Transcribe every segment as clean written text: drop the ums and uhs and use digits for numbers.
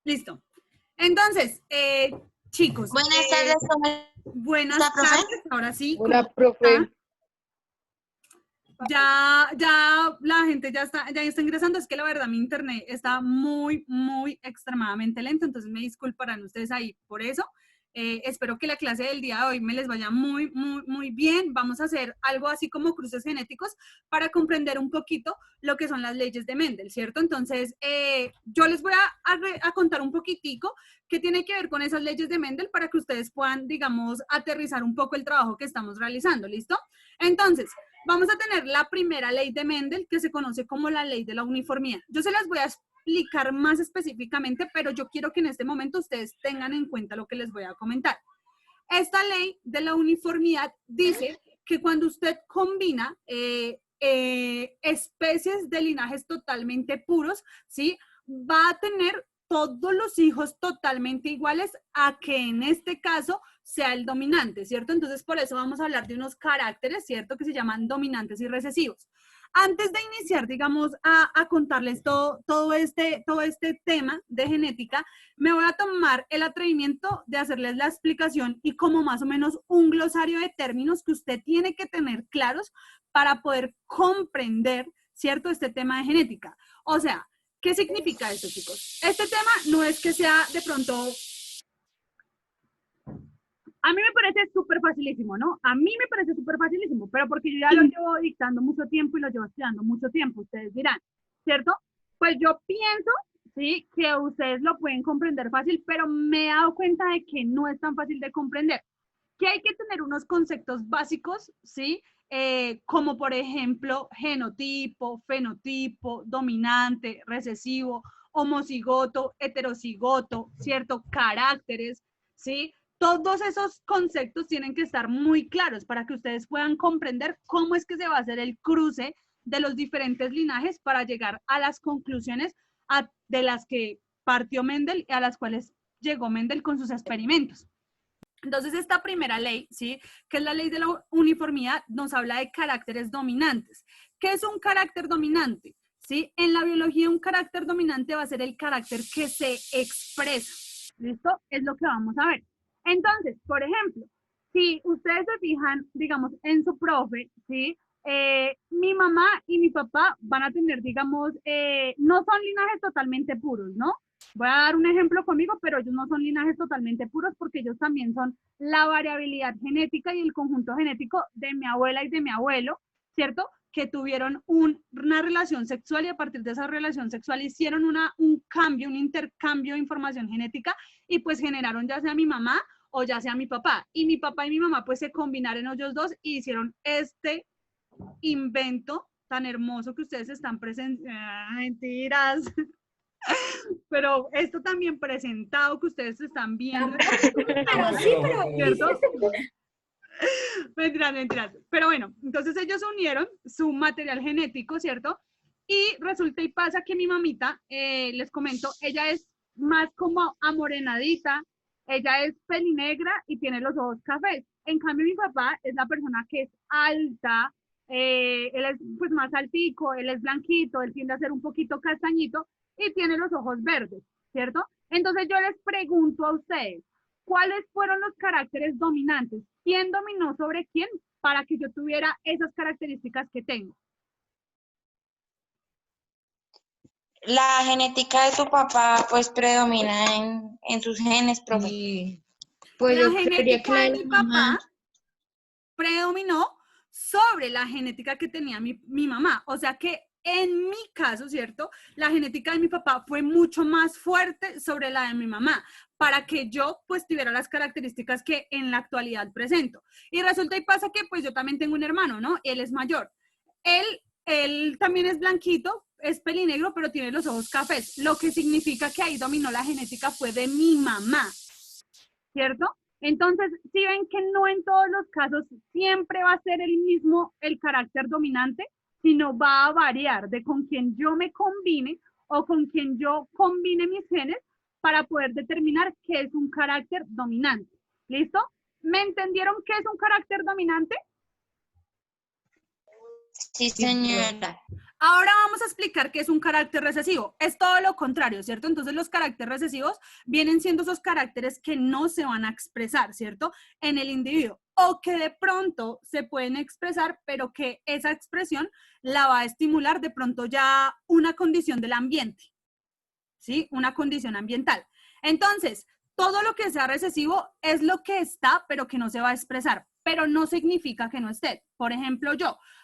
Listo. Entonces, chicos. Buenas tardes, buenas profe. tardes. Ahora sí. Hola, profe. Ya la gente ya está ingresando. Es que la verdad mi internet está muy extremadamente lento, entonces me disculparán ustedes ahí por eso. Espero que la clase del día de hoy me les vaya muy bien. Vamos a hacer algo así como cruces genéticos para comprender un poquito lo que son las leyes de Mendel, ¿cierto? Entonces, yo les voy a contar un poquitico qué tiene que ver con esas leyes de Mendel para que ustedes puedan, digamos, aterrizar un poco el trabajo que estamos realizando, ¿listo? Entonces, vamos a tener la primera ley de Mendel, que se conoce como la ley de la uniformidad. Yo se las voy a explicar más específicamente, pero yo quiero que en este momento ustedes tengan en cuenta lo que les voy a comentar. Esta ley de la uniformidad dice que cuando usted combina especies de linajes totalmente puros, ¿sí? Va a tener todos los hijos totalmente iguales a que en este caso sea el dominante, ¿cierto? Entonces, por eso vamos a hablar de unos caracteres, ¿cierto? Que se llaman dominantes y recesivos. Antes de iniciar, digamos, a contarles todo este tema de genética, me voy a tomar el atrevimiento de hacerles la explicación y como más o menos un glosario de términos que usted tiene que tener claros para poder comprender, ¿cierto?, este tema de genética. O sea, ¿qué significa esto, chicos? Este tema no es que sea de pronto... A mí me parece súper facilísimo, ¿no? A mí me parece súper facilísimo, pero porque yo ya lo llevo dictando mucho tiempo y lo llevo estudiando mucho tiempo, ustedes dirán, ¿cierto? Pues yo pienso, sí, que ustedes lo pueden comprender fácil, pero me he dado cuenta de que no es tan fácil de comprender. Que hay que tener unos conceptos básicos, ¿sí? Como por ejemplo, genotipo, fenotipo, dominante, recesivo, homocigoto, heterocigoto, ¿cierto? Caracteres, ¿sí? Todos esos conceptos tienen que estar muy claros para que ustedes puedan comprender cómo es que se va a hacer el cruce de los diferentes linajes para llegar a las conclusiones de las que partió Mendel y a las cuales llegó Mendel con sus experimentos. Entonces, esta primera ley, ¿sí?, que es la ley de la uniformidad, nos habla de caracteres dominantes. ¿Qué es un carácter dominante? ¿Sí? En la biología, un carácter dominante va a ser el carácter que se expresa. ¿Listo? Es lo que vamos a ver. Entonces, por ejemplo, si ustedes se fijan, digamos, en su profe, ¿sí? Mi mamá y mi papá van a tener, digamos, no son linajes totalmente puros, ¿no? Voy a dar un ejemplo conmigo, pero ellos no son linajes totalmente puros porque ellos también son la variabilidad genética y el conjunto genético de mi abuela y de mi abuelo, ¿cierto? Que tuvieron una relación sexual y a partir de esa relación sexual hicieron un cambio, un intercambio de información genética y pues generaron ya sea mi mamá o ya sea mi papá. Y mi papá y mi mamá pues se combinaron ellos dos y hicieron este invento tan hermoso que ustedes están presentando. Mentiras. Pero esto también presentado que ustedes están viendo. Pero sí, pero... ¿Cierto? Mentiras. Pero bueno, entonces ellos unieron su material genético, ¿cierto? Y resulta y pasa que mi mamita, les comento, ella es más como amorenadita, ella es pelinegra y tiene los ojos cafés. En cambio, mi papá es la persona que es alta, él es pues más altico, él es blanquito, él tiende a ser un poquito castañito y tiene los ojos verdes, ¿cierto? Entonces yo les pregunto a ustedes, ¿cuáles fueron los caracteres dominantes? ¿Quién dominó sobre quién para que yo tuviera esas características que tengo? La genética de tu papá pues predomina en sus genes, profe. Sí. Pues la yo creería que genética la de de mi la mamá. papá predominó sobre la genética que tenía mi mamá. O sea que en mi caso, ¿cierto? La genética de mi papá fue mucho más fuerte sobre la de mi mamá, para que yo pues tuviera las características que en la actualidad presento. Y resulta y pasa que pues yo también tengo un hermano, ¿no? Él es mayor. Él también es blanquito, es pelinegro, pero tiene los ojos cafés, lo que significa que ahí dominó la genética fue de mi mamá, ¿cierto? Entonces, si ven que no en todos los casos siempre va a ser el mismo el carácter dominante, sino va a variar de con quien yo me combine o con quien yo combine mis genes para poder determinar qué es un carácter dominante. ¿Listo? ¿Me entendieron qué es un carácter dominante? Sí, señora. Ahora vamos a explicar qué es un carácter recesivo. Es todo lo contrario, ¿cierto? Entonces los caracteres recesivos vienen siendo esos caracteres que no se van a expresar, ¿cierto? En el individuo. O que de pronto se pueden expresar, pero que esa expresión la va a estimular de pronto ya una condición del ambiente, ¿sí? Una condición ambiental. Entonces, todo lo que sea recesivo es lo que está, pero que no se va a expresar, pero no significa que no esté. Por ejemplo,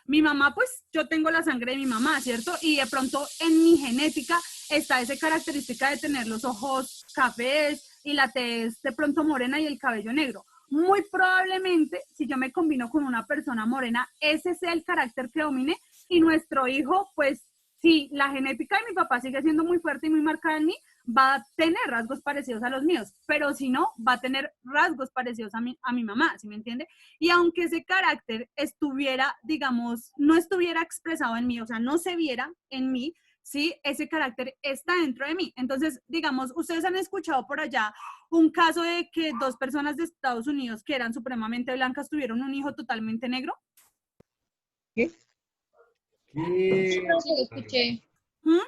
mi mamá, pues yo tengo la sangre de mi mamá, ¿cierto? Y de pronto en mi genética está esa característica de tener los ojos cafés y la tez de pronto morena y el cabello negro. Muy probablemente, si yo me combino con una persona morena, ese sea el carácter que domine y nuestro hijo, pues, si la genética de mi papá sigue siendo muy fuerte y muy marcada en mí, va a tener rasgos parecidos a los míos, pero si no, va a tener rasgos parecidos a mi mamá, ¿sí me entiende? Y aunque ese carácter estuviera, digamos, no estuviera expresado en mí, o sea, no se viera en mí, sí, ese carácter está dentro de mí. Entonces, digamos, ustedes han escuchado por allá un caso de que dos personas de Estados Unidos que eran supremamente blancas tuvieron un hijo totalmente negro. ¿Qué? Sí, no sé, escuché. ¿Mm?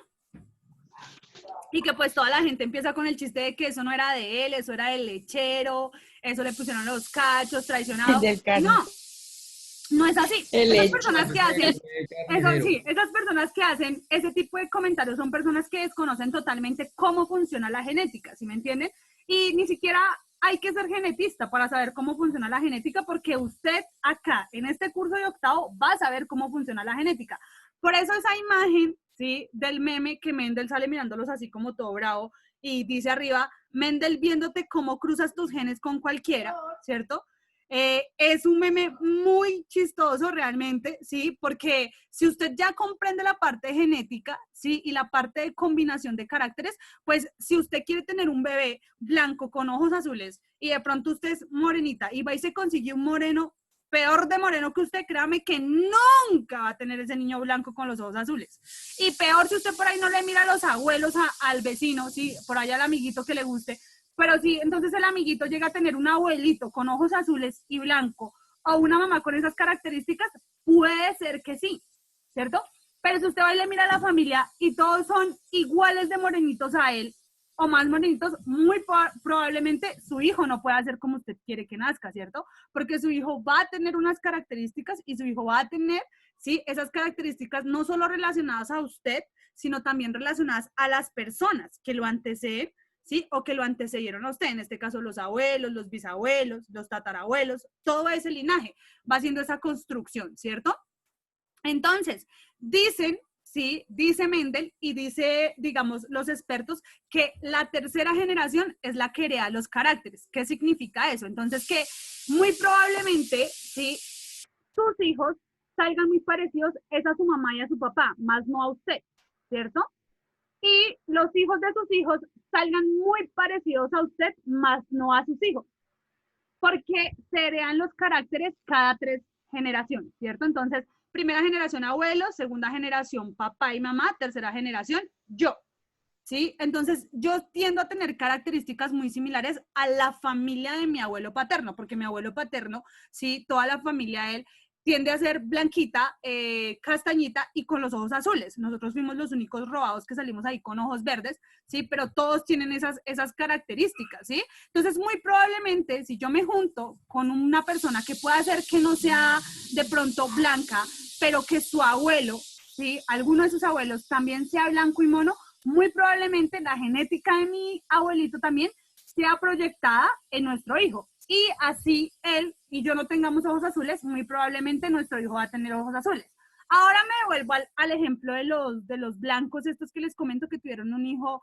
Y que pues toda la gente empieza con el chiste de que eso no era de él, eso era del lechero, eso le pusieron los cachos, traicionado. Del carro. No, no es así. El Esas hecho. personas que hacen, eso sí, esas personas que hacen ese tipo de comentarios son personas que desconocen totalmente cómo funciona la genética, ¿sí me entienden? Y ni siquiera hay que ser genetista para saber cómo funciona la genética, porque usted acá, en este curso de octavo, va a saber cómo funciona la genética. Por eso esa imagen, ¿sí? Del meme que Mendel sale mirándolos así como todo bravo y dice arriba, Mendel viéndote cómo cruzas tus genes con cualquiera, ¿cierto? Es un meme muy chistoso realmente, ¿sí? Porque si usted ya comprende la parte genética, ¿sí? Y la parte de combinación de caracteres, pues si usted quiere tener un bebé blanco con ojos azules y de pronto usted es morenita y va y se consigue un moreno, peor de moreno que usted, créame que nunca va a tener ese niño blanco con los ojos azules. Y peor si usted por ahí no le mira a los abuelos, al vecino, ¿sí? Por allá al amiguito que le guste, pero sí, entonces el amiguito llega a tener un abuelito con ojos azules y blanco o una mamá con esas características, puede ser que sí, ¿cierto? Pero si usted va y le mira a la familia y todos son iguales de morenitos a él o más morenitos, muy probablemente su hijo no pueda ser como usted quiere que nazca, ¿cierto? Porque su hijo va a tener unas características y su hijo va a tener, ¿sí? Esas características no solo relacionadas a usted, sino también relacionadas a las personas que lo anteceden, ¿sí? O que lo antecedieron a usted, en este caso los abuelos, los bisabuelos, los tatarabuelos, todo ese linaje va haciendo esa construcción, ¿cierto? Entonces, dicen, sí, dice Mendel y dice, digamos, los expertos, que la tercera generación es la que hereda los caracteres. ¿Qué significa eso? Entonces, que muy probablemente, sí, sus hijos salgan muy parecidos es a su mamá y a su papá, más no a usted, ¿cierto? Y los hijos de sus hijos salgan muy parecidos a usted, más no a sus hijos, porque se heredan los caracteres cada 3 generaciones, ¿cierto? Entonces, primera generación abuelos, segunda generación papá y mamá, tercera generación yo, ¿sí? Entonces, yo tiendo a tener características muy similares a la familia de mi abuelo paterno, porque mi abuelo paterno, ¿sí? Toda la familia de él tiende a ser blanquita, castañita y con los ojos azules. Nosotros fuimos los únicos robados que salimos ahí con ojos verdes, ¿sí? Pero todos tienen esas características, ¿sí? Entonces, muy probablemente, si yo me junto con una persona que pueda ser que no sea de pronto blanca, pero que su abuelo, ¿sí? Alguno de sus abuelos también sea blanco y mono, muy probablemente la genética de mi abuelito también sea proyectada en nuestro hijo. Y así él y yo no tengamos ojos azules, muy probablemente nuestro hijo va a tener ojos azules. Ahora me devuelvo al ejemplo de los blancos, estos que les comento que tuvieron un hijo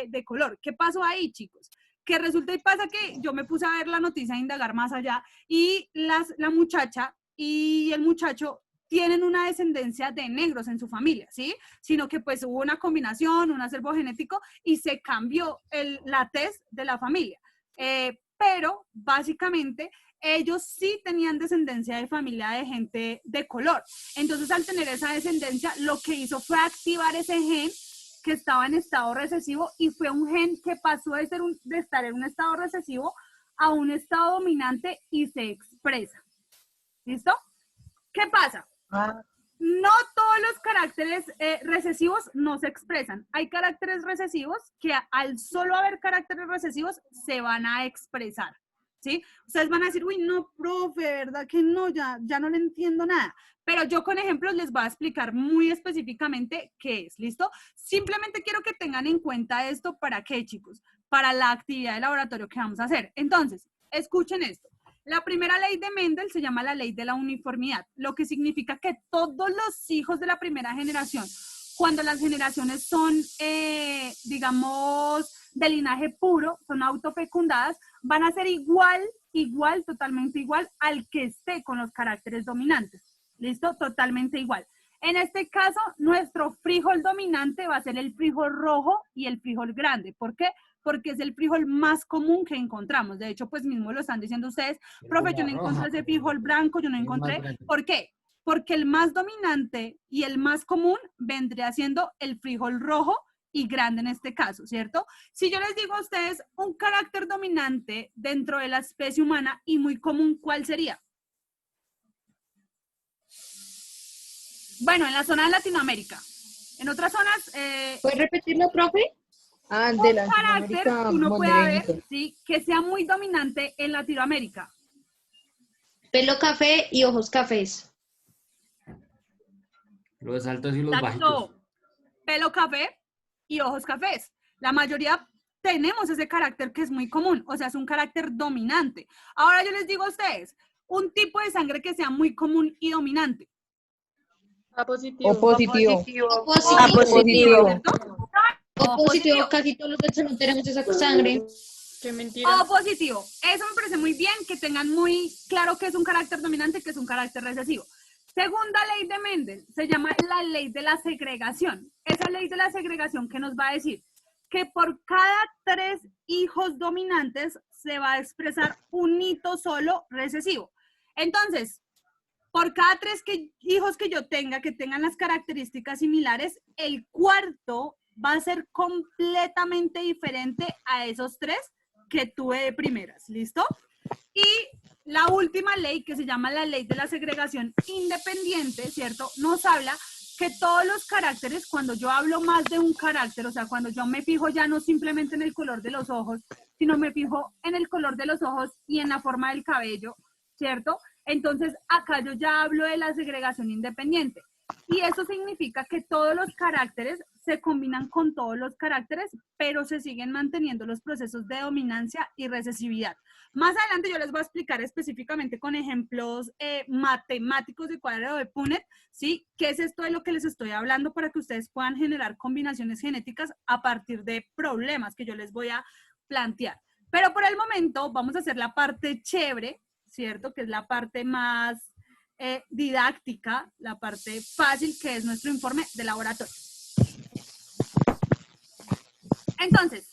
de color. ¿Qué pasó ahí, chicos? Que resulta y pasa que yo me puse a ver la noticia, a indagar más allá, y la muchacha y el muchacho tienen una descendencia de negros en su familia, ¿sí? Sino que pues hubo una combinación, un acervo genético y se cambió la tez de la familia. Pero básicamente ellos sí tenían descendencia de familia de gente de color. Entonces, al tener esa descendencia, lo que hizo fue activar ese gen que estaba en estado recesivo y fue un gen que pasó de estar en un estado recesivo a un estado dominante y se expresa. ¿Listo? ¿Qué pasa? no todos los caracteres recesivos no se expresan. Hay caracteres recesivos que al solo haber caracteres recesivos se van a expresar, ¿sí? Ustedes van a decir, uy, no, profe, ¿verdad que no? Ya no le entiendo nada. Pero yo con ejemplos les voy a explicar muy específicamente qué es, ¿listo? Simplemente quiero que tengan en cuenta esto. ¿Para qué, chicos? Para la actividad de laboratorio que vamos a hacer. Entonces, escuchen esto. La primera ley de Mendel se llama la ley de la uniformidad, lo que significa que todos los hijos de la primera generación, cuando las generaciones son, digamos, de linaje puro, son autofecundadas, van a ser igual, totalmente igual al que esté con los caracteres dominantes. ¿Listo? Totalmente igual. En este caso, nuestro frijol dominante va a ser el frijol rojo y el frijol grande. ¿Por qué? Porque es el frijol más común que encontramos. De hecho, pues mismo lo están diciendo ustedes, profe, yo no encontré ese frijol blanco, yo no encontré. ¿Por qué? Porque el más dominante y el más común vendría siendo el frijol rojo y grande en este caso, ¿cierto? Si yo les digo a ustedes un carácter dominante dentro de la especie humana y muy común, ¿cuál sería? Bueno, en la zona de Latinoamérica. En otras zonas... ¿Puedes repetirlo, profe? De la carácter Latinoamérica, que uno pueda ver, morenito. ¿sí? Que sea muy dominante en Latinoamérica. Pelo café y ojos cafés. Los altos y los bajitos. Pelo café y ojos cafés. La mayoría tenemos ese carácter que es muy común, o sea, es un carácter dominante. Ahora yo les digo a ustedes, un tipo de sangre que sea muy común y dominante. O positivo. O positivo. ¿Cierto? O positivo, casi todos los venezolanos tenemos esa sangre. Qué mentira. O positivo. Eso me parece muy bien, que tengan muy claro que es un carácter dominante, que es un carácter recesivo. Segunda ley de Mendel, se llama la ley de la segregación. Esa ley de la segregación que nos va a decir que por cada 3 hijos dominantes se va a expresar un hito solo recesivo. Entonces, por cada 3 hijos que yo tenga, que tengan las características similares, el cuarto va a ser completamente diferente a esos 3 que tuve de primeras, ¿listo? Y la última ley, que se llama la ley de la segregación independiente, ¿cierto? Nos habla que todos los caracteres, cuando yo hablo más de un carácter, o sea, cuando yo me fijo ya no simplemente en el color de los ojos, sino me fijo en el color de los ojos y en la forma del cabello, ¿cierto? Entonces, acá yo ya hablo de la segregación independiente. Y eso significa que todos los caracteres se combinan con todos los caracteres, pero se siguen manteniendo los procesos de dominancia y recesividad. Más adelante yo les voy a explicar específicamente con ejemplos matemáticos de cuadrado de Punnett, ¿sí? ¿Qué es esto de lo que les estoy hablando para que ustedes puedan generar combinaciones genéticas a partir de problemas que yo les voy a plantear? Pero por el momento vamos a hacer la parte chévere, ¿cierto? Que es la parte más didáctica, la parte fácil, que es nuestro informe de laboratorio. Entonces,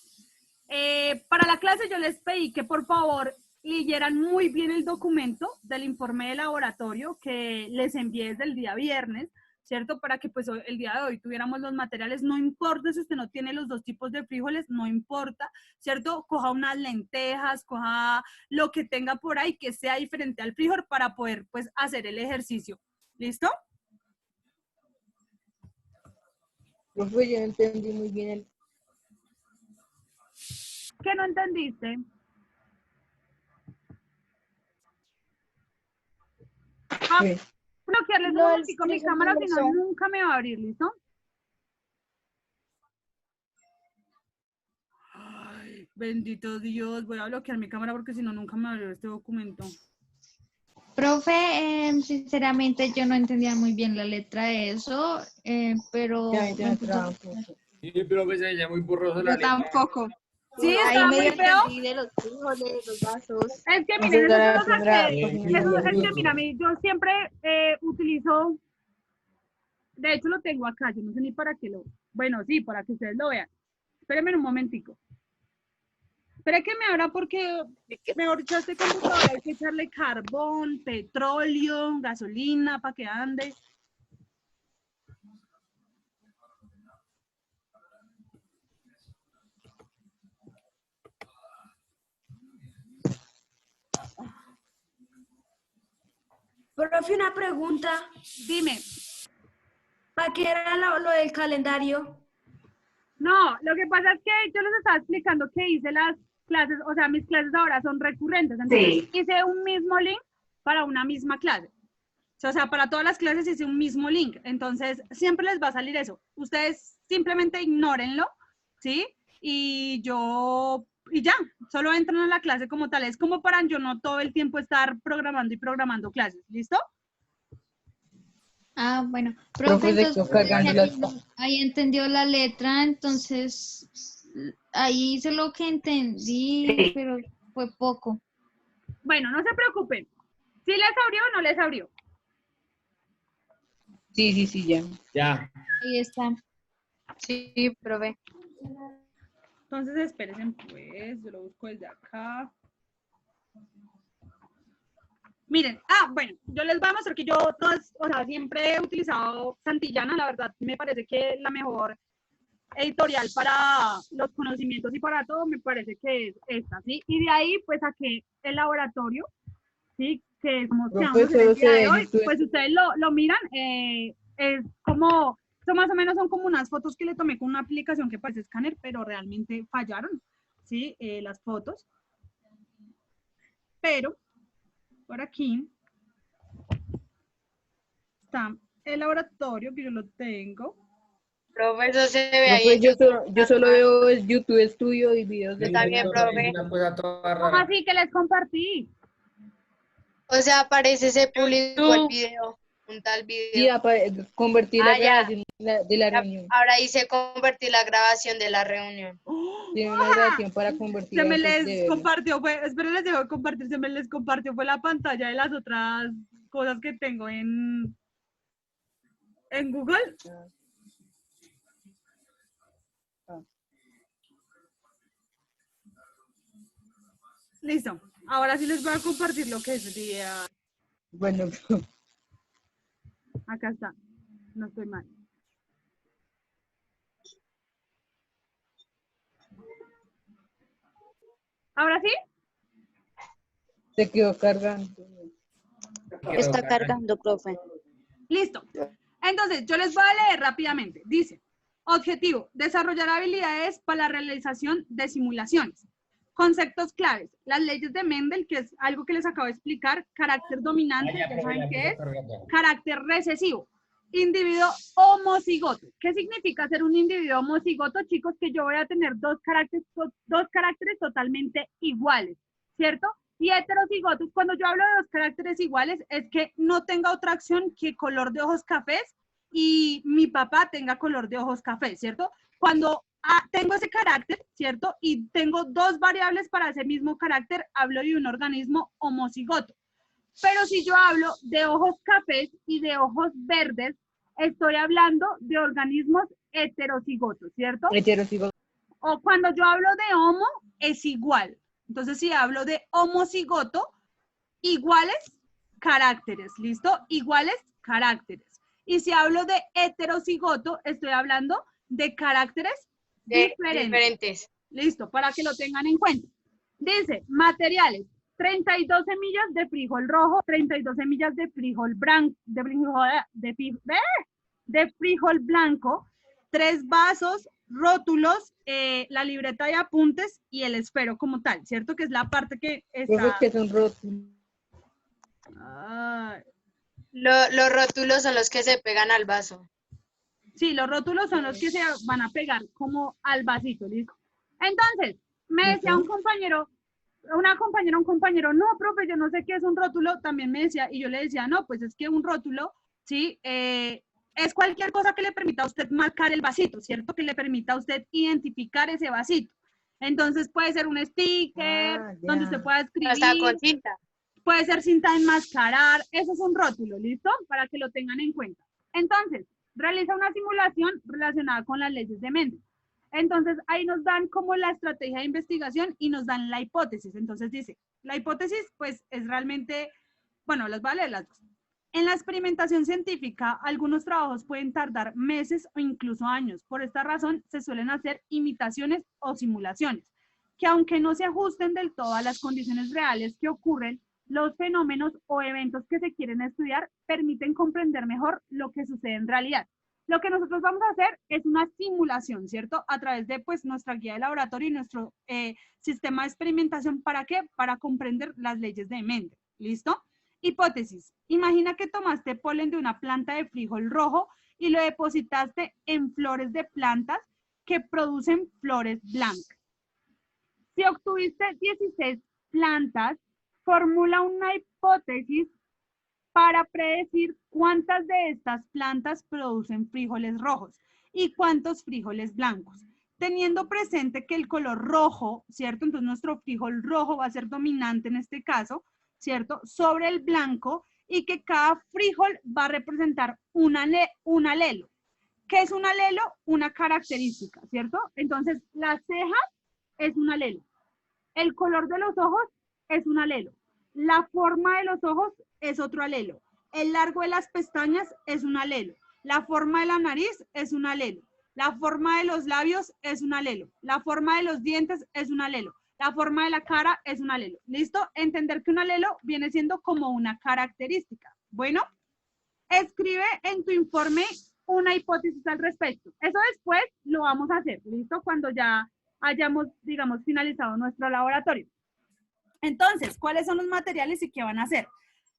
para la clase yo les pedí que por favor leyeran muy bien el documento del informe de laboratorio que les envié desde el día viernes, ¿cierto? Para que pues el día de hoy tuviéramos los materiales, no importa si usted no tiene los 2 tipos de frijoles, no importa, ¿cierto? Coja unas lentejas, coja lo que tenga por ahí que sea diferente al frijol para poder pues hacer el ejercicio. ¿Listo? Profe, yo no entendí muy bien el... ¿Qué no entendiste? ¿Qué? Bloquearles un momentico mi cámara, si no, nunca me va a abrir, ¿listo? Ay, bendito Dios, voy a bloquear mi cámara porque si no, nunca me va a abrir este documento. Profe, sinceramente yo no entendía muy bien la letra de eso, pero... Ya, ya, trabajo. Sí, pero pues ya muy borroso la Yo letra. tampoco. Sí, Ahí estaba muy medio feo. entendí de los frijoles, de los vasos. Es que Esa miren, es la eso son primera cosas que, cosa que Sí, yo es que vi. mira, yo siempre utilizo, de hecho lo tengo acá, yo no sé ni para qué lo, bueno, sí, para que ustedes lo vean. Espérenme un momentico. Espera que me abra porque, mejor dicho, a este computador hay que echarle carbón, petróleo, gasolina para que ande. Profe, una pregunta. Dime. ¿qué era lo del calendario? No, lo que pasa es que yo les estaba explicando que hice las clases, o sea, mis clases ahora son recurrentes, entonces hice un mismo link para una misma clase. O sea, para todas las clases hice un mismo link, entonces siempre les va a salir eso. Ustedes simplemente ignórenlo, ¿sí? Y ya, solo entran a la clase como tal. Es como para yo no todo el tiempo estar programando y programando clases, ¿listo? Ah, bueno. Profe, se entonces, quedó cargando las... ahí entendió la letra, entonces ahí hice lo que entendí, pero fue poco. Bueno, no se preocupen. ¿Sí les abrió o no les abrió? Sí, ya. Ya. Ahí está. Sí, profe. Entonces, espérense, pues, yo lo busco desde acá. Miren, bueno, yo les voy a mostrar que yo siempre he utilizado Santillana, la verdad, me parece que la mejor editorial para los conocimientos y para todo, me parece que es esta, ¿sí? Y de ahí, pues, saqué el laboratorio, ¿sí? Que como que vamos a hacer el día de hoy, pues ustedes lo miran, es como, más o menos son como unas fotos que le tomé con una aplicación que parece escáner, pero realmente fallaron, ¿sí? Las fotos. Pero, por aquí, está el laboratorio que yo lo tengo. Profe, eso se ve ahí Profe, en yo YouTube. solo veo el YouTube Studio y videos de... Está bien, profe. Una cosa toda ¿Cómo rara. así que les compartí? O sea, aparece, se publicó el YouTube. video, un tal video. Sí, convertí la Ya. grabación de la reunión. Ahora hice convertir la grabación de la reunión. Tiene una grabación para convertir Se me antes de les verla. compartió, esperen, les dejo compartir, se me les compartió, fue la pantalla de las otras cosas que tengo en Google. Listo, ahora sí les voy a compartir lo que es día. Bueno, Acá está, no estoy mal. ¿Ahora sí? se quedó cargando. Está cargando, profe. Listo. Entonces, yo les voy a leer rápidamente. Dice, objetivo, desarrollar habilidades para la realización de simulaciones. Conceptos claves, las leyes de Mendel, que es algo que les acabo de explicar, carácter dominante, ya saben qué es, carácter recesivo, individuo homocigoto. ¿Qué significa ser un individuo homocigoto, chicos? Que yo voy a tener dos caracteres totalmente iguales, ¿cierto? Y heterocigotos, cuando yo hablo de dos caracteres iguales, es que no tenga otra acción que color de ojos cafés y mi papá tenga color de ojos cafés, ¿cierto? Cuando tengo ese carácter, ¿cierto? Y tengo dos variables para ese mismo carácter, hablo de un organismo homocigoto. Pero si yo hablo de ojos cafés y de ojos verdes, estoy hablando de organismos heterocigotos, ¿cierto? Heterocigoto. O cuando yo hablo de homo, es igual. Entonces, si hablo de homocigoto, iguales caracteres, ¿listo? Iguales caracteres. Y si hablo de heterocigoto, estoy hablando de caracteres diferentes. Listo, para que lo tengan en cuenta. Dice, materiales, 32 semillas de frijol rojo, 32 semillas de frijol blanco, de frijol blanco, 3 vasos, rótulos, la libreta de apuntes y el esfero como tal, ¿cierto? Que es la parte que está... Profe, que son rótulos. Los rótulos son los que se pegan al vaso. Sí, los rótulos son los que se van a pegar como al vasito, ¿listo? Entonces, me decía un compañero, un compañero, no, profe, yo no sé qué es un rótulo, también me decía, y yo le decía, no, pues es que un rótulo, ¿sí? Es cualquier cosa que le permita a usted marcar el vasito, ¿cierto? Que le permita a usted identificar ese vasito. Entonces puede ser un sticker, donde usted pueda escribir. Hasta con cinta. Puede ser cinta de enmascarar, eso es un rótulo, ¿listo? Para que lo tengan en cuenta. Entonces, realiza una simulación relacionada con las leyes de Mendel. Entonces, ahí nos dan como la estrategia de investigación y nos dan la hipótesis. Entonces dice, la hipótesis pues es realmente, bueno, les voy a leer las dos. En la experimentación científica, algunos trabajos pueden tardar meses o incluso años. Por esta razón, se suelen hacer imitaciones o simulaciones, que aunque no se ajusten del todo a las condiciones reales que ocurren, los fenómenos o eventos que se quieren estudiar permiten comprender mejor lo que sucede en realidad. Lo que nosotros vamos a hacer es una simulación, ¿cierto? A través de pues nuestra guía de laboratorio y nuestro sistema de experimentación. ¿Para qué? Para comprender las leyes de Mendel. ¿Listo? Hipótesis. Imagina que tomaste polen de una planta de frijol rojo y lo depositaste en flores de plantas que producen flores blancas. Si obtuviste 16 plantas, formula una hipótesis para predecir cuántas de estas plantas producen frijoles rojos y cuántos frijoles blancos. Teniendo presente que el color rojo, ¿cierto? Entonces nuestro frijol rojo va a ser dominante en este caso, ¿cierto? Sobre el blanco, y que cada frijol va a representar un alelo. ¿Qué es un alelo? Una característica, ¿cierto? Entonces, la ceja es un alelo. El color de los ojos es un alelo. La forma de los ojos es otro alelo. El largo de las pestañas es un alelo. La forma de la nariz es un alelo. La forma de los labios es un alelo. La forma de los dientes es un alelo. La forma de la cara es un alelo. ¿Listo? Entender que un alelo viene siendo como una característica. Bueno, escribe en tu informe una hipótesis al respecto. Eso después lo vamos a hacer, ¿listo? Cuando ya hayamos, digamos, finalizado nuestro laboratorio. Entonces, ¿cuáles son los materiales y qué van a hacer?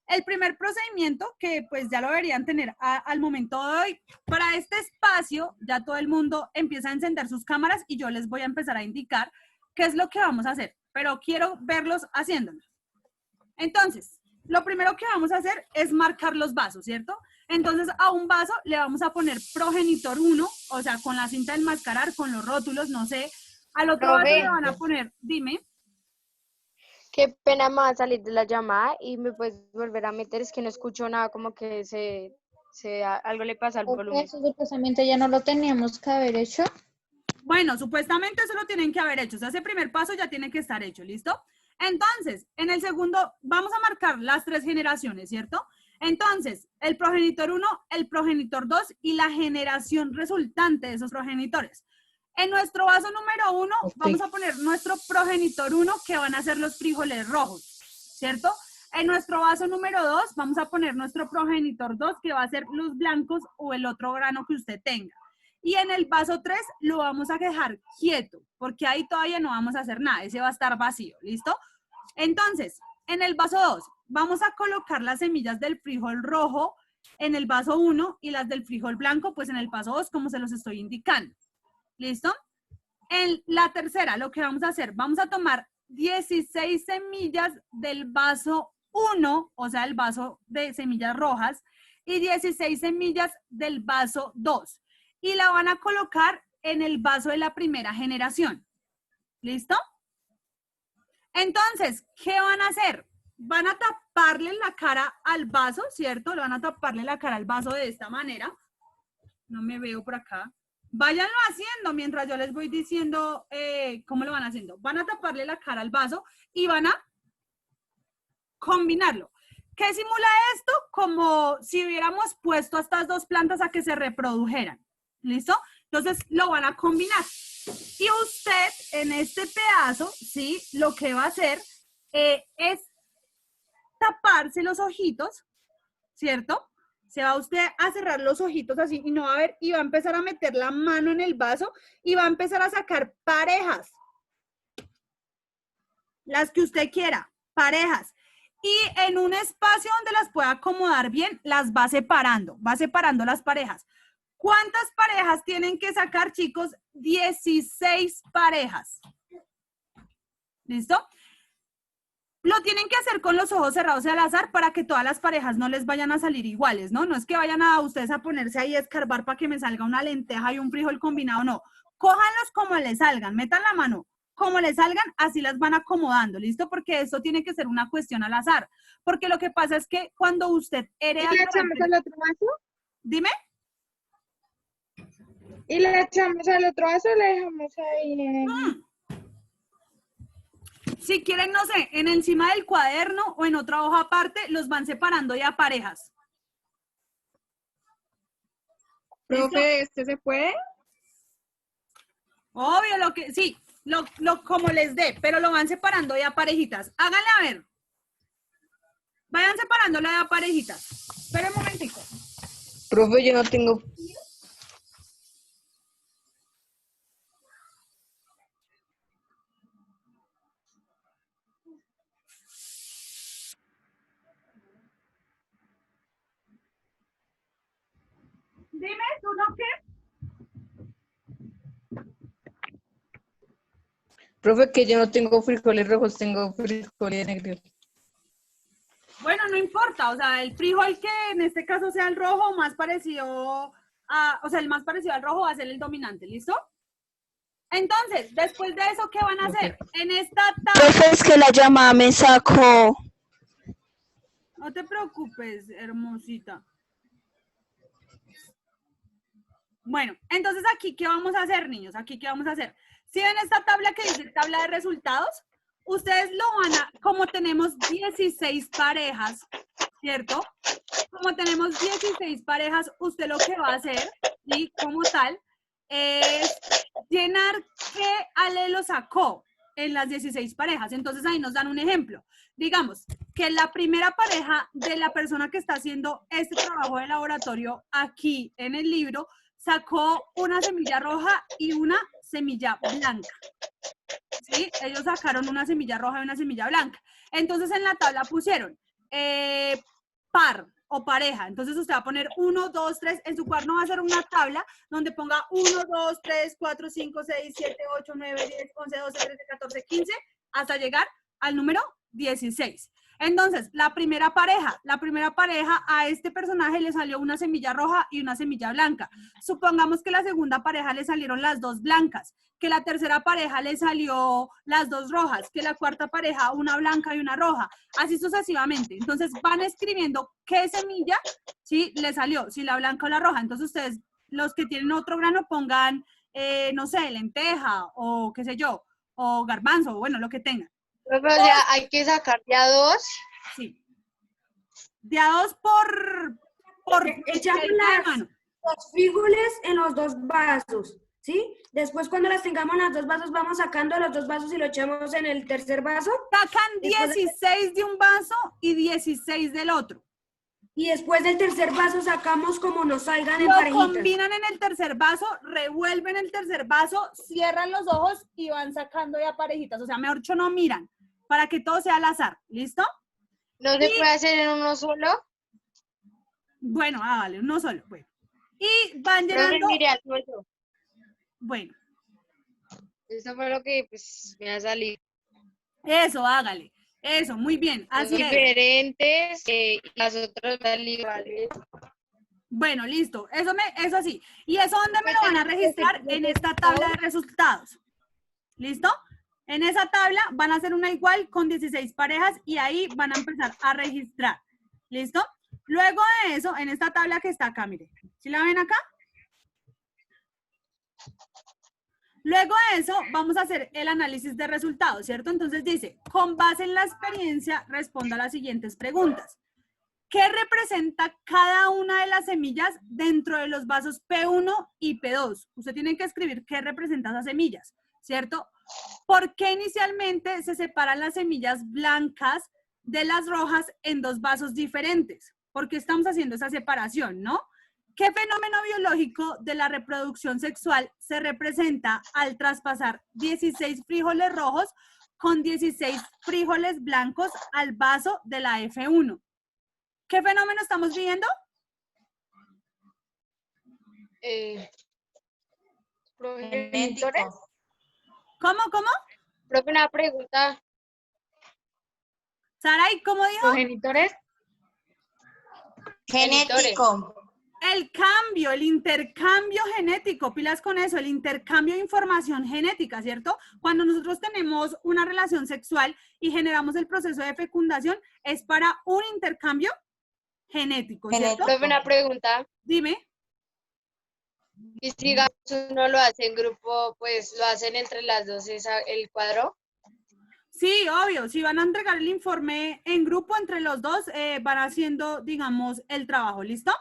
El primer procedimiento, que pues ya lo deberían tener al momento de hoy, para este espacio ya todo el mundo empieza a encender sus cámaras y yo les voy a empezar a indicar qué es lo que vamos a hacer, pero quiero verlos haciéndolo. Entonces, lo primero que vamos a hacer es marcar los vasos, ¿cierto? Entonces, a un vaso le vamos a poner progenitor 1, o sea, con la cinta de enmascarar, con los rótulos, no sé. Al otro vaso le van a poner, dime. Qué pena, me va a salir de la llamada y me puedes volver a meter, es que no escucho nada, como que algo le pasa al volumen. Eso supuestamente ya no lo teníamos que haber hecho. Bueno, supuestamente eso lo tienen que haber hecho. O sea, ese primer paso ya tiene que estar hecho, ¿listo? Entonces, en el segundo, vamos a marcar las 3 generaciones, ¿cierto? Entonces, el progenitor 1, el progenitor 2 y la generación resultante de esos progenitores. En nuestro vaso número 1, vamos a poner nuestro progenitor 1, que van a ser los frijoles rojos, ¿cierto? En nuestro vaso número 2, vamos a poner nuestro progenitor 2, que va a ser los blancos o el otro grano que usted tenga. Y en el vaso 3 lo vamos a dejar quieto, porque ahí todavía no vamos a hacer nada, ese va a estar vacío, ¿listo? Entonces, en el vaso 2, vamos a colocar las semillas del frijol rojo en el vaso 1 y las del frijol blanco, pues en el vaso 2, como se los estoy indicando. ¿Listo? En la tercera, lo que vamos a hacer, vamos a tomar 16 semillas del vaso 1, o sea, el vaso de semillas rojas, y 16 semillas del vaso 2. Y la van a colocar en el vaso de la primera generación. ¿Listo? Entonces, ¿qué van a hacer? Van a taparle la cara al vaso, ¿cierto? Le van a taparle la cara al vaso de esta manera. No me veo por acá. Váyanlo haciendo mientras yo les voy diciendo cómo lo van haciendo. Van a taparle la cara al vaso y van a combinarlo. ¿Qué simula esto? Como si hubiéramos puesto a estas 2 plantas a que se reprodujeran. ¿Listo? Entonces lo van a combinar. Y usted en este pedazo, ¿sí? Lo que va a hacer es taparse los ojitos, ¿cierto? Se va usted a cerrar los ojitos así y no va a ver, y va a empezar a meter la mano en el vaso y va a empezar a sacar parejas. Las que usted quiera, parejas. Y en un espacio donde las pueda acomodar bien, las va separando las parejas. ¿Cuántas parejas tienen que sacar, chicos? 16 parejas. ¿Listo? Lo tienen que hacer con los ojos cerrados y al azar para que todas las parejas no les vayan a salir iguales, ¿no? No es que vayan a ustedes a ponerse ahí a escarbar para que me salga una lenteja y un frijol combinado, no. Cójanlos como les salgan, metan la mano como les salgan, así las van acomodando, ¿listo? Porque esto tiene que ser una cuestión al azar. Porque lo que pasa es que cuando usted hereda... ¿Y le echamos al otro vaso? Dime. ¿Y le echamos al otro vaso o le dejamos ahí? Si quieren, no sé, en encima del cuaderno o en otra hoja aparte, los van separando ya parejas. Profe, ¿este se puede? Obvio, sí, como les dé, pero lo van separando ya parejitas. Háganle a ver. Vayan separándolo ya parejitas. Esperen un momentico. Profe, yo no tengo... uno qué? Profe, que yo no tengo frijoles rojos, tengo frijoles negros. Bueno, no importa, o sea, el frijol que en este caso sea el rojo más parecido o sea, el más parecido al rojo va a ser el dominante, ¿listo? Entonces, después de eso, ¿qué van a hacer? En esta tabla, Profe, es que la llamada me sacó. no te preocupes, hermosita. Bueno, entonces aquí, ¿qué vamos a hacer, niños? Aquí, ¿qué vamos a hacer? Si ven esta tabla que dice tabla de resultados, ustedes lo van a, como tenemos 16 parejas, ¿cierto? Como tenemos 16 parejas, usted lo que va a hacer, ¿sí? Como tal, es llenar qué alelo sacó en las 16 parejas. Entonces ahí nos dan un ejemplo. Digamos que la primera pareja de la persona que está haciendo este trabajo de laboratorio aquí en el libro sacó una semilla roja y una semilla blanca. ¿Sí? Ellos sacaron una semilla roja y una semilla blanca. Entonces en la tabla pusieron par o pareja. Entonces usted va a poner 1, 2, 3. En su cuaderno va a ser una tabla donde ponga 1, 2, 3, 4, 5, 6, 7, 8, 9, 10, 11, 12, 13, 14, 15, hasta llegar al número 16. Entonces, la primera pareja a este personaje le salió una semilla roja y una semilla blanca. Supongamos que la segunda pareja le salieron las dos blancas, que la tercera pareja le salió las dos rojas, que la cuarta pareja una blanca y una roja, así sucesivamente. Entonces, van escribiendo qué semilla, ¿sí? Le salió, si la blanca o la roja. Entonces, ustedes, los que tienen otro grano, pongan, no sé, lenteja o qué sé yo, o garbanzo, bueno, lo que tengan. Profe, o sea, hay que sacar de a 2. Sí. De a 2 por Echamos los frijoles en los 2 vasos, ¿sí? Después cuando las tengamos en los 2 vasos, vamos sacando los 2 vasos y lo echamos en el tercer vaso. Sacan 16 de un vaso y 16 del otro. Y después del tercer vaso sacamos como nos salgan en Lo parejitas. combinan en el tercer vaso, revuelven el tercer vaso, cierran los ojos y van sacando ya parejitas. O sea, mejor dicho, no miran, para que todo sea al azar. ¿Listo? ¿No se puede hacer en uno solo? Bueno, vale, uno solo. Bueno. Y van Profe, llenando. mire, al suelo. Bueno, Eso fue lo que pues, me ha salido. eso, hágale. Eso, muy bien. Así es. Diferentes, las otras dan iguales. Bueno, listo. Eso sí. ¿Y eso dónde me lo van a registrar? En esta tabla de resultados. ¿Listo? En esa tabla van a hacer una igual con 16 parejas y ahí van a empezar a registrar. ¿Listo? Luego de eso, en esta tabla que está acá, mire. ¿Sí la ven acá? Luego de eso, vamos a hacer el análisis de resultados, ¿cierto? Entonces dice, con base en la experiencia, responda a las siguientes preguntas. ¿Qué representa cada una de las semillas dentro de los vasos P1 y P2? Usted tiene que escribir qué representa esas semillas, ¿cierto? ¿Por qué inicialmente se separan las semillas blancas de las rojas en dos vasos diferentes? ¿Por qué estamos haciendo esa separación, no? ¿Qué fenómeno biológico de la reproducción sexual se representa al traspasar 16 frijoles rojos con 16 frijoles blancos al vaso de la F1? ¿Qué fenómeno estamos viendo? ¿Progenitores? ¿Cómo? Profe, una pregunta. Saray, ¿cómo dijo? ¿Progenitores? Genético. El cambio, el intercambio genético, pilas con eso, el intercambio de información genética, ¿cierto? Cuando nosotros tenemos una relación sexual y generamos el proceso de fecundación, es para un intercambio genético, ¿cierto? Profe, una pregunta. Dime. Y si digamos, uno lo hace en grupo, pues lo hacen entre las dos, el cuadro. Sí, obvio, si van a entregar el informe en grupo entre los dos, van haciendo, digamos, el trabajo, ¿listo?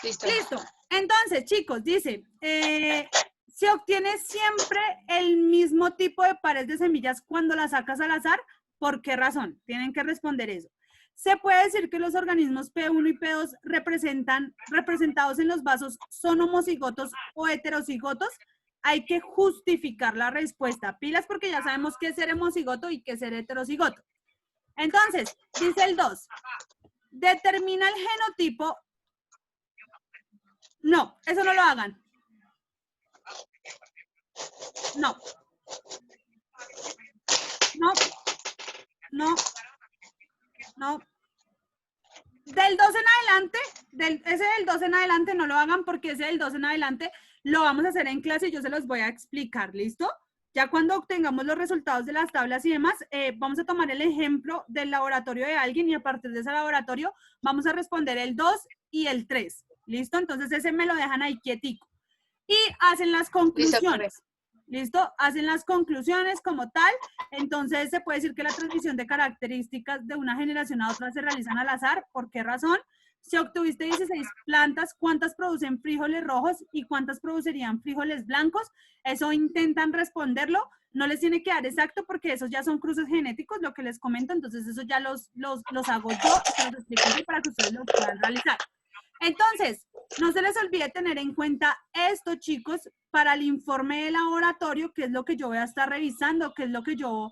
Listo. Listo. Entonces, chicos, dice, se obtiene siempre el mismo tipo de pares de semillas cuando las sacas al azar. ¿Por qué razón? Tienen que responder eso. Se puede decir que los organismos P1 y P2 representados en los vasos son homocigotos o heterocigotos. Hay que justificar la respuesta. Pilas porque ya sabemos qué es ser homocigoto y qué es ser heterocigoto. Entonces, dice el 2. Determina el genotipo No, eso no lo hagan. No. No. No. No. Del 2 en adelante, ese del 2 en adelante no lo hagan porque ese del 2 en adelante lo vamos a hacer en clase y yo se los voy a explicar, ¿listo? Ya cuando obtengamos los resultados de las tablas y demás, vamos a tomar el ejemplo del laboratorio de alguien y a partir de ese laboratorio vamos a responder el 2 y el 3, ¿listo? Entonces ese me lo dejan ahí quietico. Y hacen las conclusiones. ¿Listo? Hacen las conclusiones como tal. Entonces se puede decir que la transmisión de características de una generación a otra se realizan al azar. ¿Por qué razón? Si obtuviste 16 plantas, ¿cuántas producen frijoles rojos y cuántas producirían frijoles blancos? Eso intentan responderlo. No les tiene que dar exacto porque esos ya son cruces genéticos, lo que les comento. Entonces eso ya los hago yo y se los explico aquí para que ustedes los puedan realizar. Entonces, no se les olvide tener en cuenta esto, chicos, para el informe de laboratorio, que es lo que yo voy a estar revisando, que es lo que yo